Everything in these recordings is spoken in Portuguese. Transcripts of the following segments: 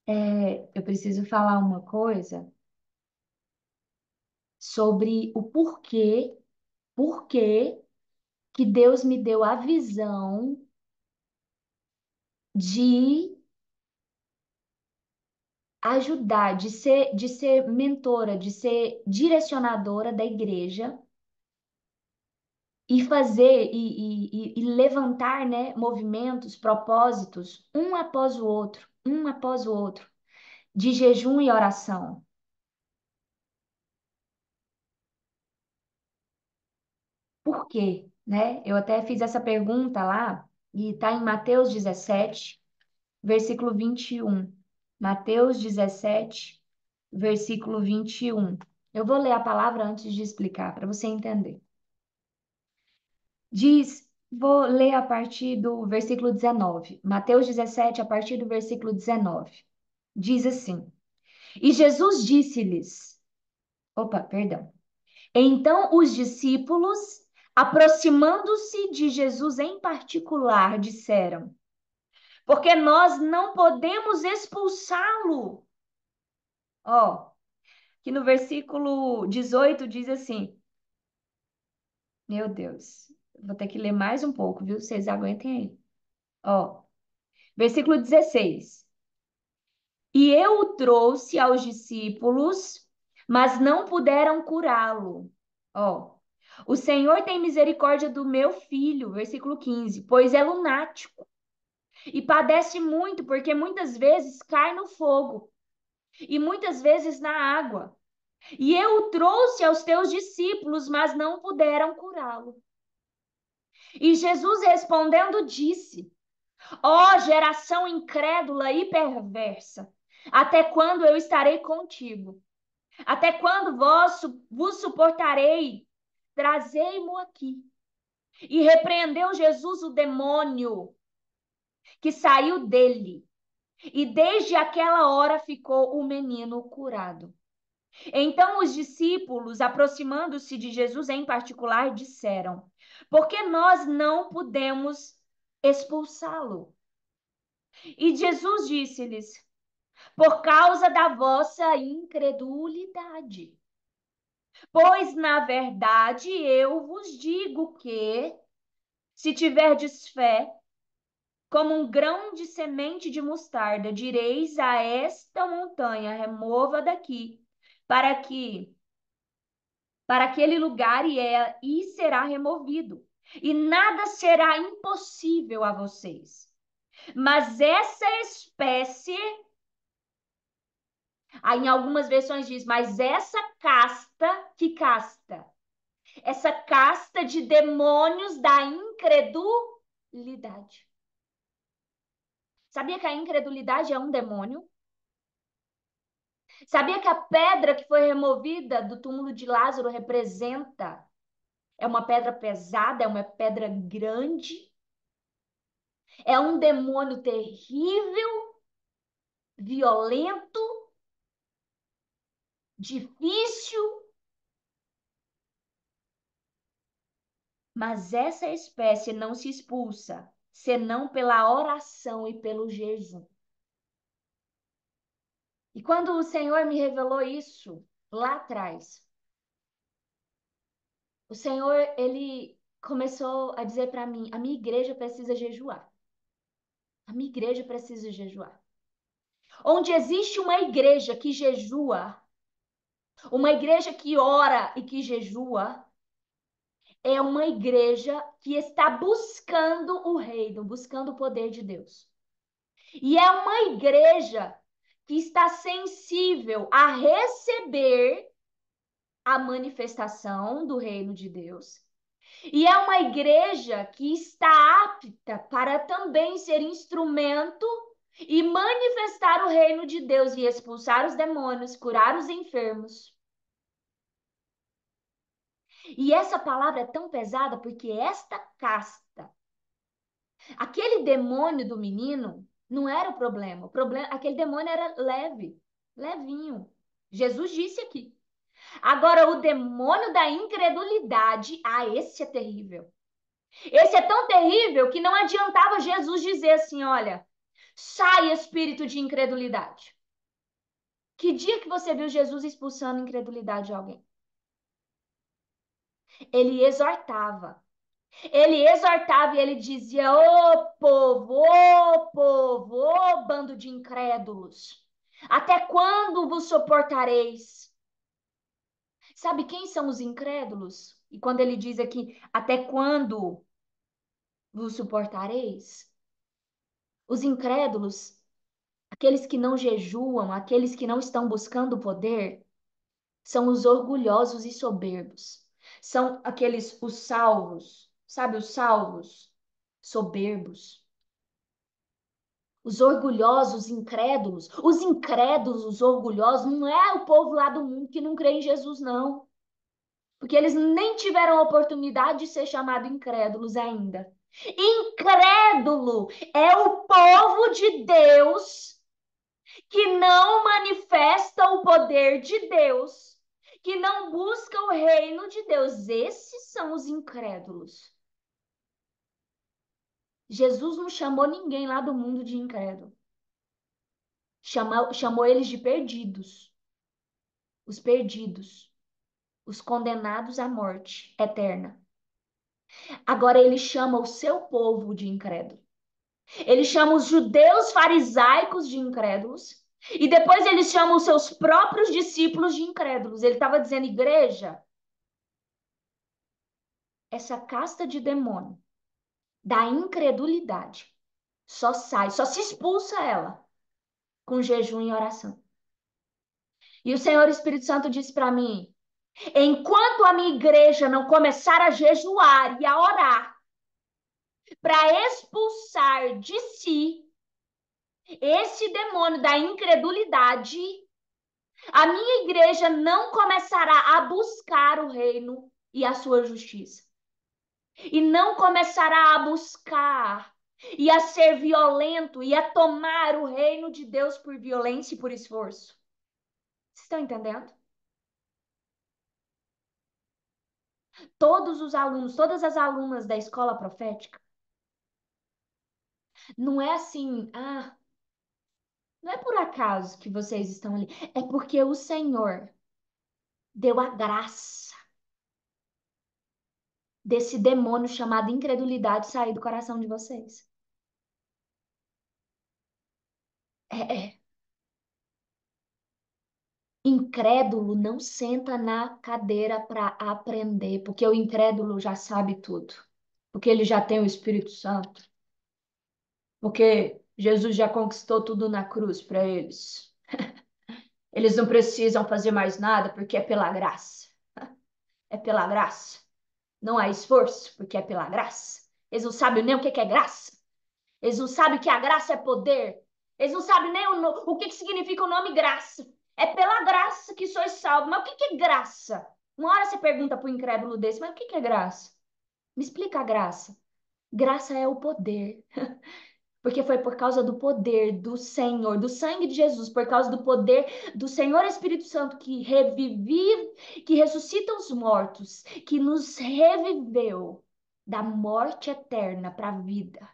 Eu preciso falar uma coisa sobre o porquê que Deus me deu a visão de ajudar, de ser mentora, de ser direcionadora da igreja e fazer e levantar, né, movimentos, propósitos, um após o outro, de jejum e oração. Por quê? Né? Eu até fiz essa pergunta lá e está em Mateus 17, versículo 21. Mateus 17, versículo 21. Eu vou ler a palavra antes de explicar, para você entender. Vou ler a partir do versículo 19. Mateus 17, a partir do versículo 19. Diz assim: E Jesus disse-lhes, opa, perdão. Então os discípulos, aproximando-se de Jesus em particular, disseram: Porque nós não podemos expulsá-lo. Ó, que no versículo 18 diz assim: Meu Deus, vou ter que ler mais um pouco, viu? Vocês aguentem aí. Ó, versículo 16. E eu o trouxe aos discípulos, mas não puderam curá-lo. Ó, o Senhor tem misericórdia do meu filho, versículo 15, pois é lunático e padece muito, porque muitas vezes cai no fogo e muitas vezes na água. E eu o trouxe aos teus discípulos, mas não puderam curá-lo. E Jesus respondendo disse: Ó geração incrédula e perversa, até quando eu estarei contigo? Até quando vos suportarei? Trazei-mo aqui. E repreendeu Jesus o demônio que saiu dele. E desde aquela hora ficou o menino curado. Então os discípulos, aproximando-se de Jesus em particular, disseram: Por que nós não podemos expulsá-lo? E Jesus disse-lhes: Por causa da vossa incredulidade. Pois, na verdade, eu vos digo que, se tiverdes fé, como um grão de semente de mostarda, direis a esta montanha: remova daqui, para que para aquele lugar e será removido. E nada será impossível a vocês. Mas essa espécie, aí em algumas versões diz, mas essa casta, que casta? Essa casta de demônios da incredulidade. Sabia que a incredulidade é um demônio? Sabia que a pedra que foi removida do túmulo de Lázaro representa? É uma pedra pesada, é uma pedra grande, é um demônio terrível, violento, difícil, mas essa espécie não se expulsa senão pela oração e pelo jejum. E quando o Senhor me revelou isso lá atrás, o Senhor, ele começou a dizer para mim: a minha igreja precisa jejuar. A minha igreja precisa jejuar. Onde existe uma igreja que jejua, uma igreja que ora e que jejua, é uma igreja que está buscando o reino, buscando o poder de Deus. E é uma igreja que está sensível a receber a manifestação do reino de Deus. E é uma igreja que está apta para também ser instrumento e manifestar o reino de Deus e expulsar os demônios, curar os enfermos. E essa palavra é tão pesada porque esta casta, aquele demônio do menino, não era o problema. O problema, aquele demônio era leve, levinho. Jesus disse aqui. Agora, o demônio da incredulidade, esse é terrível. Esse é tão terrível que não adiantava Jesus dizer assim: olha, Sai, espírito de incredulidade. Que dia que você viu Jesus expulsando a incredulidade de alguém? Ele exortava. Ele exortava e ele dizia: ô povo, ô bando de incrédulos, até quando vos suportareis? Sabe quem são os incrédulos? E quando ele diz aqui, até quando vos suportareis? Os incrédulos, aqueles que não jejuam, aqueles que não estão buscando o poder, são os orgulhosos e soberbos. São aqueles, os salvos, sabe, os salvos, soberbos. Os orgulhosos, incrédulos. Os incrédulos, os orgulhosos, não é o povo lá do mundo que não crê em Jesus, não. Porque eles nem tiveram a oportunidade de ser chamados incrédulos ainda. Incrédulo é o povo de Deus que não manifesta o poder de Deus, que não busca o reino de Deus. Esses são os incrédulos. Jesus não chamou ninguém lá do mundo de incrédulo. Chamou eles de perdidos. Os perdidos. Os condenados à morte eterna. Agora ele chama o seu povo de incrédulo. Ele chama os judeus farisaicos de incrédulos. E depois ele chama os seus próprios discípulos de incrédulos. Ele estava dizendo, igreja, essa casta de demônio da incredulidade só sai, só se expulsa ela com jejum e oração. E o Senhor Espírito Santo disse para mim: enquanto a minha igreja não começar a jejuar e a orar para expulsar de si esse demônio da incredulidade, a minha igreja não começará a buscar o reino e a sua justiça. E não começará a buscar e a ser violento e a tomar o reino de Deus por violência e por esforço. Vocês estão entendendo? Todos os alunos, todas as alunas da escola profética, não é assim, não é por acaso que vocês estão ali, é porque o Senhor deu a graça desse demônio chamado incredulidade sair do coração de vocês. É. Incrédulo não senta na cadeira para aprender, porque o incrédulo já sabe tudo, porque ele já tem o Espírito Santo, porque Jesus já conquistou tudo na cruz para eles. Eles não precisam fazer mais nada porque é pela graça. É pela graça. Não há esforço porque é pela graça. Eles não sabem nem o que é graça. Eles não sabem que a graça é poder. Eles não sabem nem o que significa o nome graça. É pela graça que sois salvos. Mas o que é graça? Uma hora você pergunta para o incrédulo desse, mas o que é graça? Me explica a graça. Graça é o poder. Porque foi por causa do poder do Senhor, do sangue de Jesus, por causa do poder do Senhor Espírito Santo que ressuscita os mortos, que nos reviveu da morte eterna para a vida.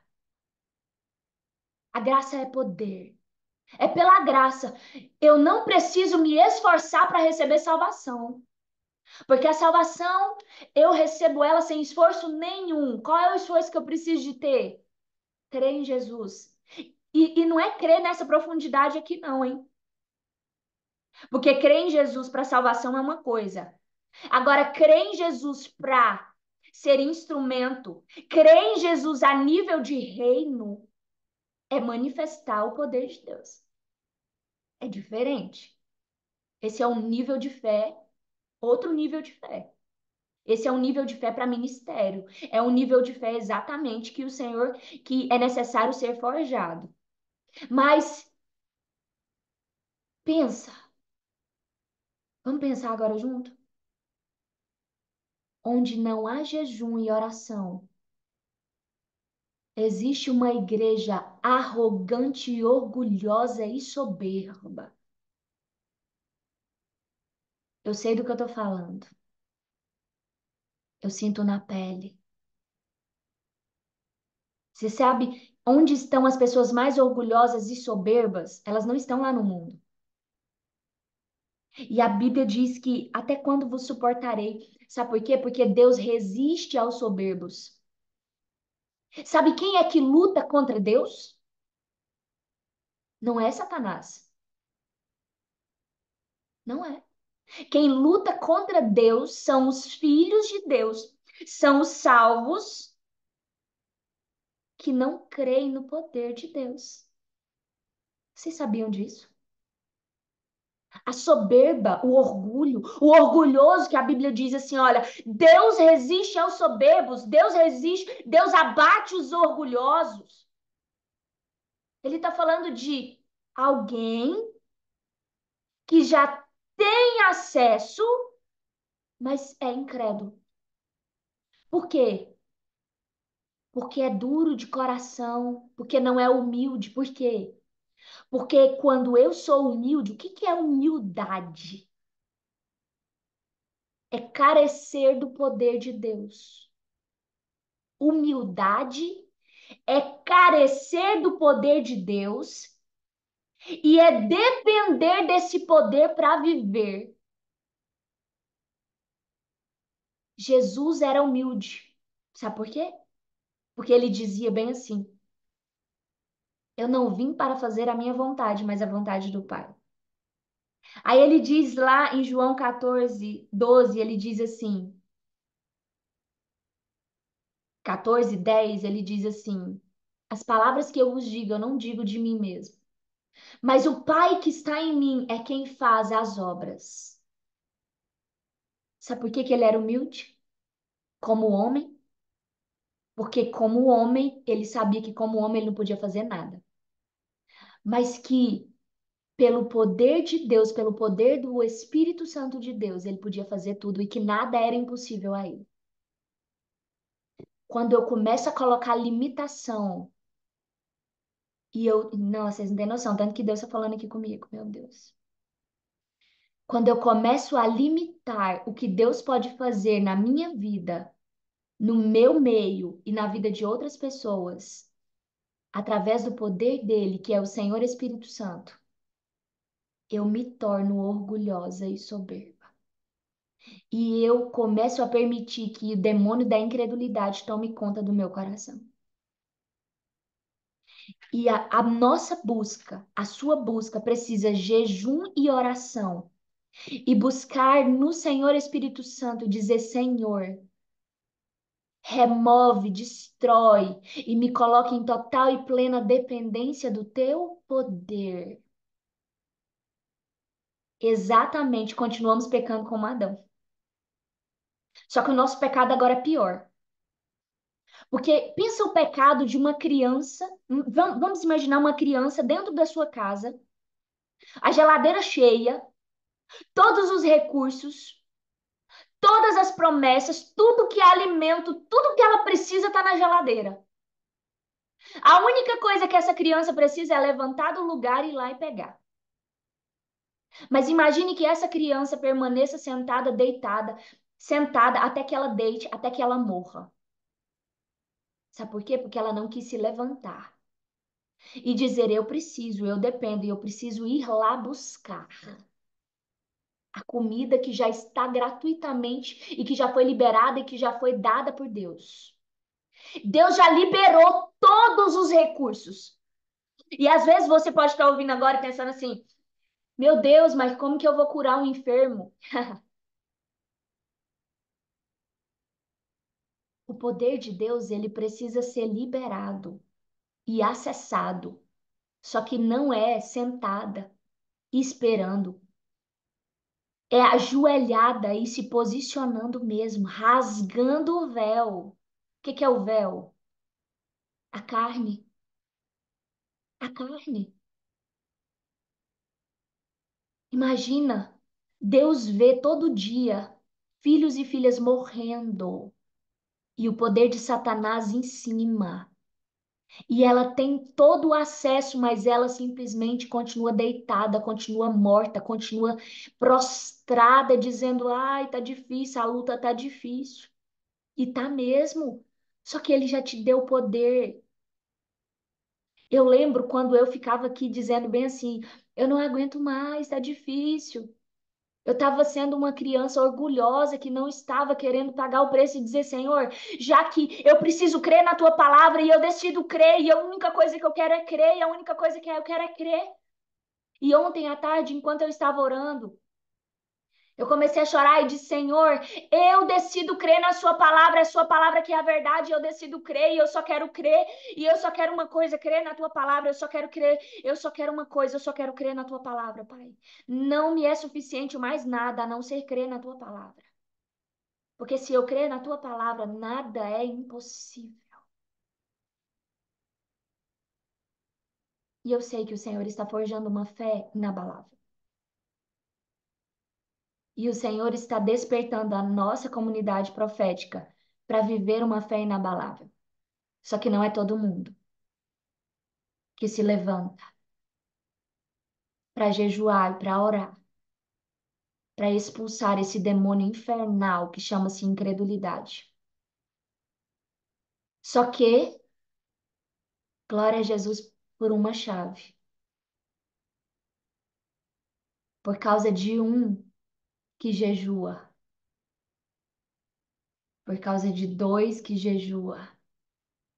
A graça é poder. É pela graça. Eu não preciso me esforçar para receber salvação. Porque a salvação, eu recebo ela sem esforço nenhum. Qual é o esforço que eu preciso de ter? Crer em Jesus. E não é crer nessa profundidade aqui, não, hein? Porque crer em Jesus para salvação é uma coisa. Agora, crer em Jesus para ser instrumento, crer em Jesus a nível de reino, é manifestar o poder de Deus. É diferente. Esse é um nível de fé, outro nível de fé. Esse é um nível de fé para ministério. É um nível de fé exatamente que o Senhor, que é necessário ser forjado. Mas pensa, vamos pensar agora junto? Onde não há jejum e oração, existe uma igreja arrogante, orgulhosa e soberba. Eu sei do que eu tô falando. Eu sinto na pele. Você sabe Onde estão as pessoas mais orgulhosas e soberbas? Elas não estão lá no mundo. E a Bíblia diz que até quando vos suportarei? Sabe por quê? Porque Deus resiste aos soberbos. Sabe quem é que luta contra Deus? Não é Satanás. Não é. Quem luta contra Deus são os filhos de Deus, são os salvos que não creem no poder de Deus. Vocês sabiam disso? A soberba, o orgulhoso que a Bíblia diz assim, olha, Deus resiste aos soberbos, Deus resiste, Deus abate os orgulhosos. Ele está falando de alguém que já tem acesso, mas é incrédulo. Por quê? Porque é duro de coração, porque não é humilde. Por quê? Porque quando eu sou humilde, o que que é humildade? É carecer do poder de Deus. Humildade é carecer do poder de Deus e é depender desse poder para viver. Jesus era humilde. Sabe por quê? Porque ele dizia bem assim: eu não vim para fazer a minha vontade, mas a vontade do Pai. Aí ele diz lá em João 14, 12, ele diz assim, 14, 10, ele diz assim: as palavras que eu vos digo, eu não digo de mim mesmo, mas o Pai que está em mim é quem faz as obras. Sabe por que que ele era humilde? Como homem? Porque como homem, ele sabia que como homem ele não podia fazer nada. Mas que pelo poder de Deus, pelo poder do Espírito Santo de Deus, ele podia fazer tudo e que nada era impossível a ele. Quando eu começo a colocar limitação e eu, não, vocês não têm noção, tanto que Deus está falando aqui comigo, meu Deus. Quando eu começo a limitar o que Deus pode fazer na minha vida, no meu meio e na vida de outras pessoas, através do poder dele, que é o Senhor Espírito Santo, eu me torno orgulhosa e soberba. E eu começo a permitir que o demônio da incredulidade tome conta do meu coração. E a nossa busca, a sua busca, precisa jejum e oração. E buscar no Senhor Espírito Santo, dizer: Senhor, remove, destrói e me coloque em total e plena dependência do teu poder. Exatamente, continuamos pecando como Adão. Só que o nosso pecado agora é pior. Porque pensa o pecado de uma criança. Vamos imaginar uma criança dentro da sua casa, a geladeira cheia, todos os recursos, todas as promessas, tudo que é alimento, tudo que ela precisa está na geladeira. A única coisa que essa criança precisa é levantar do lugar e ir lá e pegar. Mas imagine que essa criança permaneça sentada, deitada, sentada até que ela deite, até que ela morra. Sabe por quê? Porque ela não quis se levantar e dizer: eu preciso, eu dependo e eu preciso ir lá buscar a comida que já está gratuitamente e que já foi liberada e que já foi dada por Deus. Deus já liberou todos os recursos. E às vezes você pode estar ouvindo agora e pensando assim: meu Deus, mas como que eu vou curar um enfermo? O poder de Deus, ele precisa ser liberado e acessado. Só que não é sentada esperando. É ajoelhada e se posicionando mesmo, rasgando o véu. O que que é o véu? A carne. A carne. Imagina, Deus vê todo dia filhos e filhas morrendo e o poder de Satanás em cima. E ela tem todo o acesso, mas ela simplesmente continua deitada, continua morta, continua prostrada, dizendo: ai, tá difícil, a luta tá difícil. E tá mesmo. Só que ele já te deu poder. Eu lembro quando eu ficava aqui dizendo bem assim: eu não aguento mais, tá difícil. Eu estava sendo uma criança orgulhosa que não estava querendo pagar o preço e dizer: Senhor, já que eu preciso crer na tua palavra e eu decido crer, e a única coisa que eu quero é crer, e a única coisa que eu quero é crer. E ontem à tarde, enquanto eu estava orando, eu comecei a chorar e disse: Senhor, eu decido crer na Sua palavra, a Sua palavra que é a verdade, eu decido crer, e eu só quero crer, e eu só quero uma coisa, crer na Tua palavra, eu só quero crer, eu só quero uma coisa, eu só quero crer na Tua palavra, Pai. Não me é suficiente mais nada a não ser crer na Tua palavra. Porque se eu crer na Tua palavra, nada é impossível. E eu sei que o Senhor está forjando uma fé inabalável. E o Senhor está despertando a nossa comunidade profética para viver uma fé inabalável. Só que não é todo mundo que se levanta para jejuar e para orar, para expulsar esse demônio infernal que chama-se incredulidade. Só que, glória a Jesus por uma chave. Por causa de um que jejua, por causa de dois que jejua,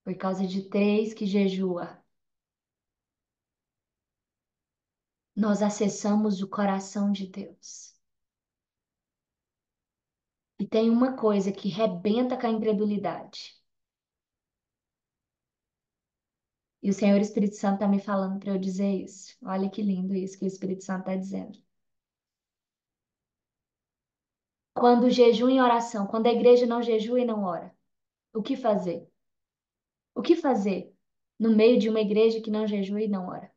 por causa de três que jejua, nós acessamos o coração de Deus. E tem uma coisa que rebenta com a incredulidade. E o Senhor Espírito Santo está me falando para eu dizer isso. Olha que lindo isso que o Espírito Santo está dizendo. Quando jejum e oração, quando a igreja não jejua e não ora, o que fazer? O que fazer no meio de uma igreja que não jejua e não ora?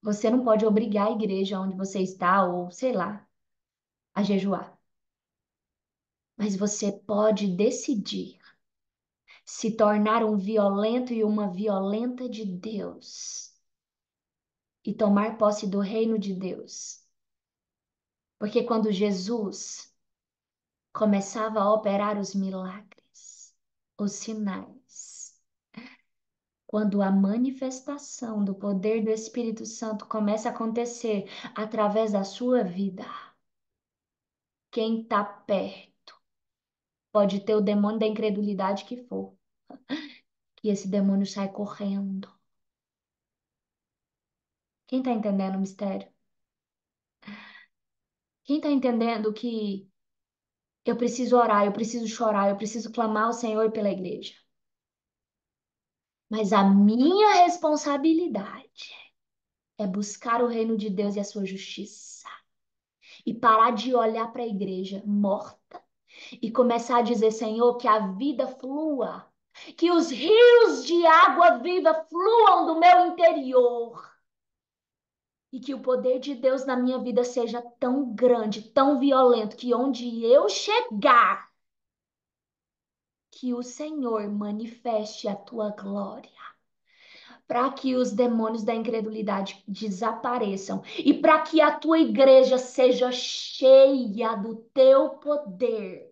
Você não pode obrigar a igreja onde você está, ou sei lá, a jejuar. Mas você pode decidir se tornar um violento e uma violenta de Deus e tomar posse do reino de Deus. Porque quando Jesus começava a operar os milagres, os sinais, quando a manifestação do poder do Espírito Santo começa a acontecer através da sua vida, quem está perto pode ter o demônio da incredulidade que for, que esse demônio sai correndo. Quem está entendendo o mistério? Quem está entendendo que eu preciso orar, eu preciso chorar, eu preciso clamar ao Senhor pela igreja? Mas a minha responsabilidade é buscar o reino de Deus e a sua justiça. E parar de olhar para a igreja morta e começar a dizer, Senhor, que a vida flua, que os rios de água viva fluam do meu interior. E que o poder de Deus na minha vida seja tão grande, tão violento, que onde eu chegar, que o Senhor manifeste a tua glória, para que os demônios da incredulidade desapareçam e para que a tua igreja seja cheia do teu poder.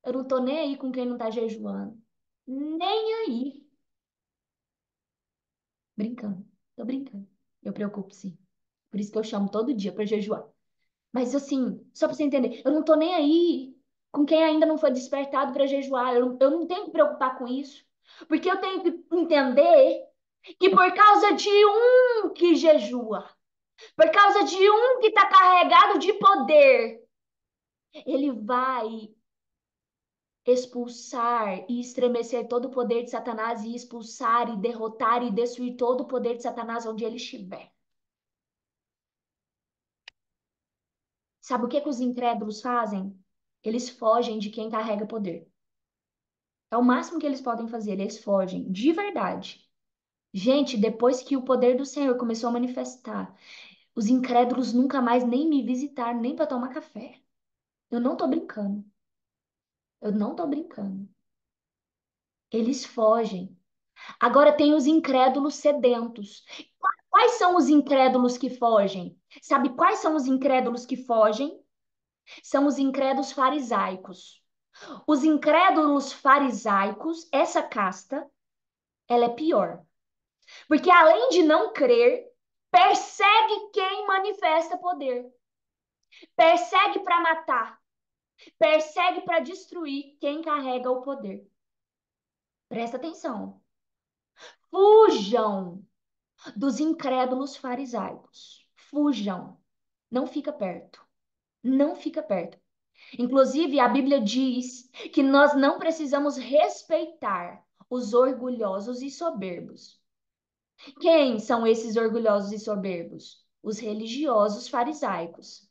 Eu não tô nem aí com quem não tá jejuando. Nem aí. Brincando. Tô brincando. Eu preocupo, sim. Por isso que eu chamo todo dia para jejuar. Mas assim, só para você entender, eu não tô nem aí com quem ainda não foi despertado para jejuar. Eu não tenho que preocupar com isso. Porque eu tenho que entender que por causa de um que jejua, por causa de um que está carregado de poder, ele vai expulsar e estremecer todo o poder de Satanás e expulsar e derrotar e destruir todo o poder de Satanás onde ele estiver. Sabe o que que os incrédulos fazem? Eles fogem de quem carrega poder. É o máximo que eles podem fazer, eles fogem, de verdade. Gente, depois que o poder do Senhor começou a manifestar, os incrédulos nunca mais nem me visitaram, nem para tomar café. Eu não tô brincando. Eu não tô brincando. Eles fogem. Agora tem os incrédulos sedentos. Quais são os incrédulos que fogem? Sabe quais são os incrédulos que fogem? São os incrédulos farisaicos. Os incrédulos farisaicos, essa casta, ela é pior. Porque além de não crer, persegue quem manifesta poder. Persegue para matar. Persegue para destruir quem carrega o poder. Presta atenção. Fujam dos incrédulos farisaicos. Fujam. Não fica perto. Não fica perto. Inclusive, a Bíblia diz que nós não precisamos respeitar os orgulhosos e soberbos. Quem são esses orgulhosos e soberbos? Os religiosos farisaicos.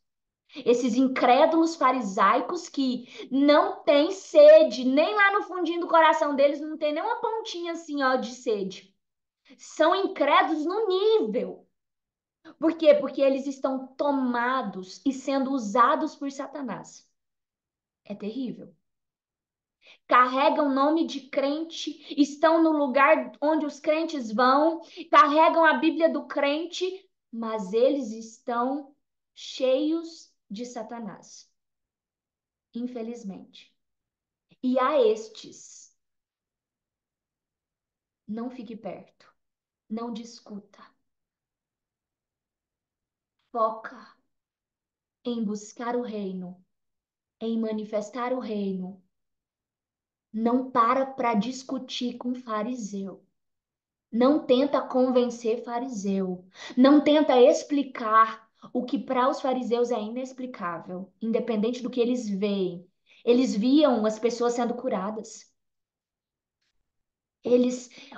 Esses incrédulos farisaicos que não têm sede, nem lá no fundinho do coração deles não tem nem uma pontinha assim, ó, de sede. São incrédulos no nível. Por quê? Porque eles estão tomados e sendo usados por Satanás. É terrível. Carregam nome de crente, estão no lugar onde os crentes vão, carregam a Bíblia do crente, mas eles estão cheios de Satanás, infelizmente. E a estes, não fique perto, não discuta, foca em buscar o reino, em manifestar o reino. Não para discutir com fariseu. Não tenta convencer fariseu. Não tenta explicar o que para os fariseus é inexplicável, independente do que eles veem. Eles viam as pessoas sendo curadas.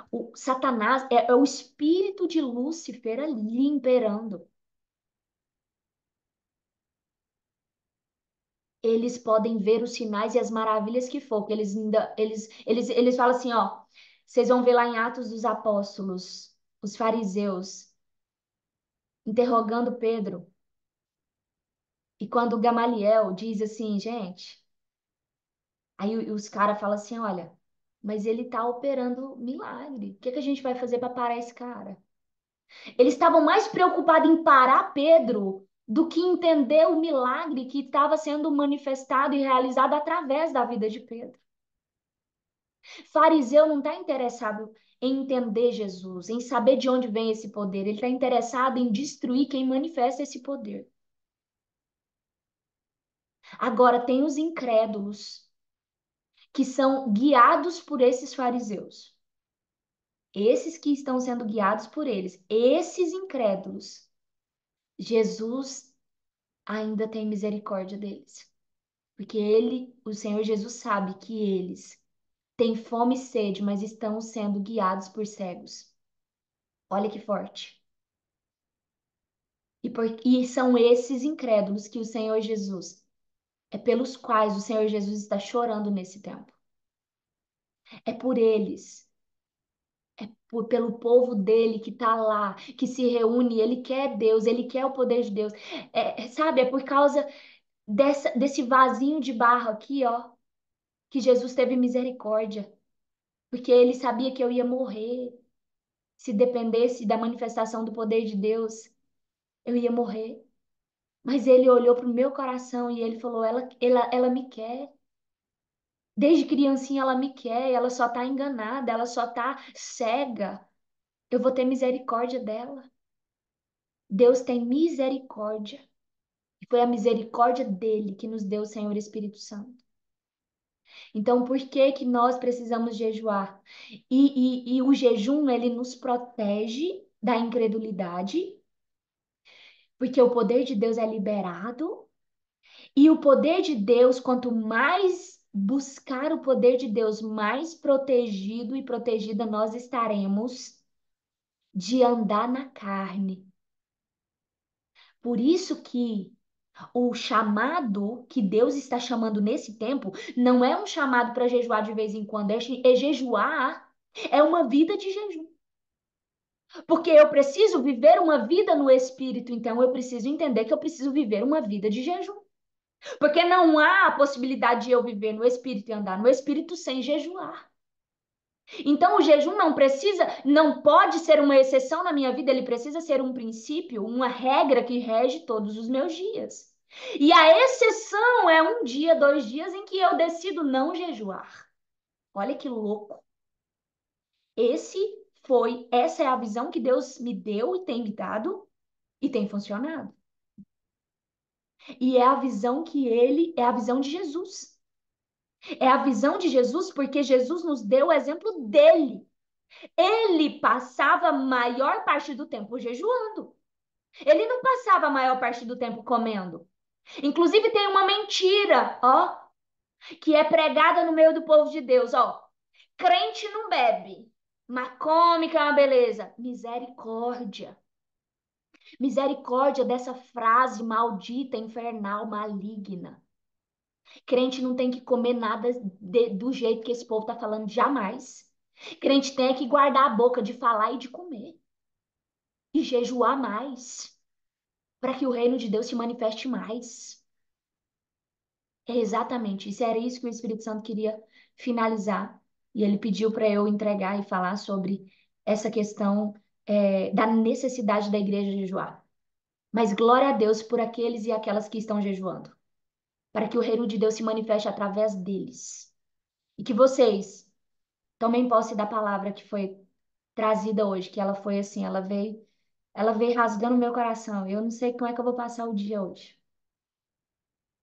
O Satanás é o espírito de Lúcifer ali imperando. Eles podem ver os sinais e as maravilhas que for, que eles falam assim, ó, vocês vão ver lá em Atos dos Apóstolos, os fariseus interrogando Pedro. E quando Gamaliel diz assim, gente, aí os caras falam assim, olha, mas ele tá operando milagre. O que que a gente vai fazer para parar esse cara? Eles estavam mais preocupados em parar Pedro do que entender o milagre que estava sendo manifestado e realizado através da vida de Pedro. Fariseu não está interessado em entender Jesus, em saber de onde vem esse poder. Ele está interessado em destruir quem manifesta esse poder. Agora, tem os incrédulos que são guiados por esses fariseus. Esses que estão sendo guiados por eles, esses incrédulos, Jesus ainda tem misericórdia deles. Porque o Senhor Jesus, sabe que eles têm fome e sede, mas estão sendo guiados por cegos. Olha que forte. E são esses incrédulos que o Senhor Jesus, é pelos quais o Senhor Jesus está chorando nesse tempo. É por eles. Pelo povo dele que está lá, que se reúne, ele quer Deus, ele quer o poder de Deus. Sabe, é por causa desse vasinho de barro aqui, ó, que Jesus teve misericórdia, porque ele sabia que eu ia morrer. Se dependesse da manifestação do poder de Deus, eu ia morrer. Mas ele olhou para o meu coração e ele falou: ela me quer. Desde criancinha ela me quer, ela só está enganada, ela só está cega. Eu vou ter misericórdia dela. Deus tem misericórdia. E foi a misericórdia dele que nos deu o Senhor Espírito Santo. Então, por que que nós precisamos jejuar? E o jejum, ele nos protege da incredulidade, porque o poder de Deus é liberado. E o poder de Deus, quanto mais buscar o poder de Deus, mais protegido e protegida nós estaremos de andar na carne. Por isso que o chamado que Deus está chamando nesse tempo não é um chamado para jejuar de vez em quando, é jejuar, é uma vida de jejum. Porque eu preciso viver uma vida no espírito, então eu preciso entender que eu preciso viver uma vida de jejum. Porque não há a possibilidade de eu viver no espírito e andar no espírito sem jejuar. Então o jejum não pode ser uma exceção na minha vida, ele precisa ser um princípio, uma regra que rege todos os meus dias. E a exceção é um dia, 2 dias em que eu decido não jejuar. Olha que louco. Esse essa é a visão que Deus me deu e tem me dado e tem funcionado. E é a visão é a visão de Jesus. É a visão de Jesus porque Jesus nos deu o exemplo dele. Ele passava a maior parte do tempo jejuando. Ele não passava a maior parte do tempo comendo. Inclusive tem uma mentira, ó, que é pregada no meio do povo de Deus, ó. Crente não bebe, mas come que é uma beleza. Misericórdia. Misericórdia dessa frase maldita, infernal, maligna. Crente não tem que comer nada do jeito que esse povo tá falando, jamais. Crente tem que guardar a boca de falar e de comer. E jejuar mais, para que o reino de Deus se manifeste mais. É exatamente isso. Era isso que o Espírito Santo queria finalizar. E ele pediu para eu entregar e falar sobre essa questão da necessidade da igreja jejuar. Mas glória a Deus por aqueles e aquelas que estão jejuando, para que o reino de Deus se manifeste através deles. E que vocês tomem posse da palavra que foi trazida hoje, que ela foi assim, ela veio rasgando meu coração. Eu não sei como é que eu vou passar o dia hoje.